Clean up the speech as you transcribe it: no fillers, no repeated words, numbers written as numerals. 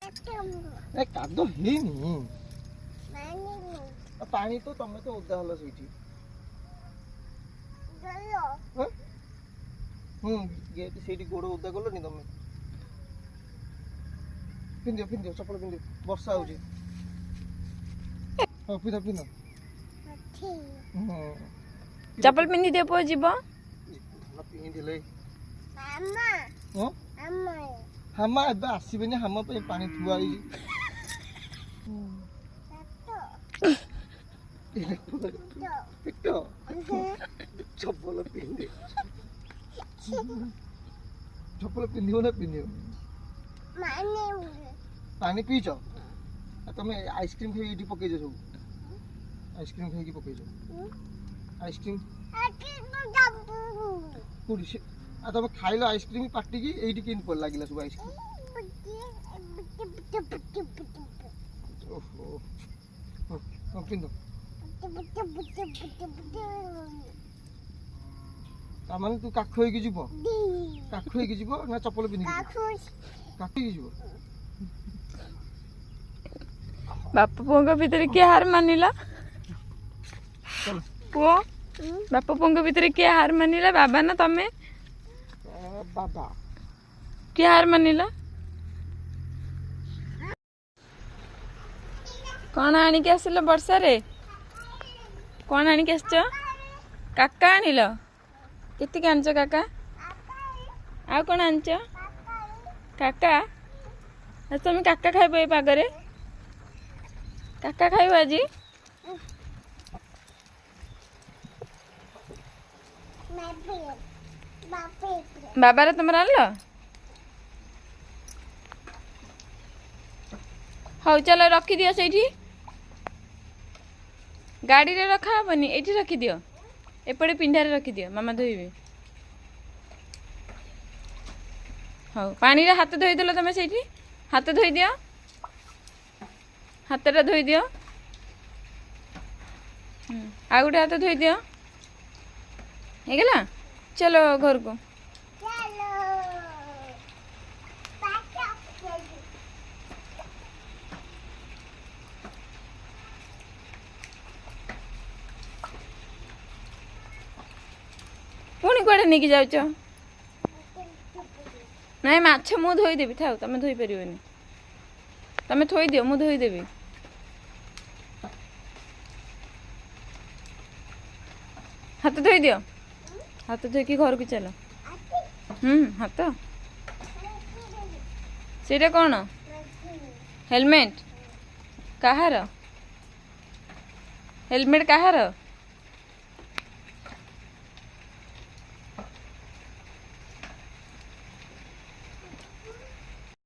ଏ କାଦୁଅ ହେଇନି ପାଣି ତ ତମେ ତ ଓଦା ହେଲ ସେଇଠି ଗେଟ୍ ସେଇଠି ଗୋଡ଼ ଓଦା କଲନି ତମେ ପିନ୍ଧିବ ଚପଲ ପିନ୍ଧିବ ବର୍ଷା ହଉଛି ହଁ ପିନ୍ଧ ଚପଲ ପିନ୍ଧି ଦିଅ ପୁଅ ଯିବ ପିନ୍ଧିଲେ ହାମା ଏବେ ଆସିବେନି ହାମା ପାଇଁ ପାଣି ଥୁଆ ହେଇଛି ଚପଲ ପିନ୍ଧିବ ନା ପିନ୍ଧିବ ପାଣି ପିଇଛ ତମେ ଆଇସ୍କ୍ରିମ୍ ଖାଇ ଏଇଠି ପକେଇଛ ସବୁ ଆଇସ୍କ୍ରିମ୍ ଖାଇକି ପକେଇଛ ଆଇସ୍କ୍ରିମ୍ କୋଉଠି ସେ ତମେ ଖାଇଲ ଆଇସ୍କ୍ରିମ୍ ପାଟିକି ଏଇଠି କେମିତି ପଡି ଲାଗିଲା ସବୁ ଆଇସ୍କ୍ରିମ୍ ଓହୋ ପିନ୍ଧ ତାମାନେ ତୁ କାଖ ହେଇକି ଯିବ ନା ଚପଲ ପିନ୍ଧିକି କାଖ ହେଇକି ଯିବ ବାପା ପୁଅଙ୍କ ଭିତରେ କିଏ ହାର ମାନିଲା ପୁଅ ବାପା ପୁଅଙ୍କ ଭିତରେ କିଏ ହାର ମାନିଲା ବାବା ନା ତମେ ବାବା କିଏ ହାର ମାନିଲା କଣ ଆଣିକି ଆସିଲ ବର୍ଷାରେ କଣ ଆଣିକି ଆସିଛ କାକା ଆଣିଲ କେତିକି ଆଣିଛ କାକା ଆଉ କଣ ଆଣିଛ କାକା ତମେ କାକା ଖାଇବ ଏଇ ପାଗରେ କାକା ଖାଇବ ଆଜି ବାବାରେ ତମର ଆଣିଲ ହଉ ଚାଲ ରଖିଦିଅ ସେଇଠି ଗାଡ଼ିରେ ରଖା ହବନି ଏଇଠି ରଖିଦିଅ ଏପଟେ ପିଣ୍ଡାରେ ରଖିଦିଅ ମାମା ଧୋଇବେ ହଉ ପାଣିରେ ହାତ ଧୋଇଦେଲ ତମେ ସେଇଠି ହାତ ଧୋଇଦିଅ ହାତଟା ଧୋଇଦିଅ ଆଉ ଗୋଟେ ହାତ ଧୋଇଦିଅ ହେଇଗଲା ଚलो ଘରକୁ ପୁଣି କୁଆଡ଼େ ନେଇକି ଯାଉଛ ନାଇଁ ମାଛ ମୁଁ ଧୋଇଦେବି ଥାଉ ତମେ ଧୋଇପାରିବନି ତମେ ଥୋଇଦିଅ ମୁଁ ଧୋଇଦେବି ହାତ ଧୋଇଦିଅ ହାତ ଧୋଇକି ଘରକୁ ଚାଲ ହାତ ସେଇଟା କ'ଣ ହେଲମେଟ୍ କାହାର ହେଲମେଟ୍ କାହାର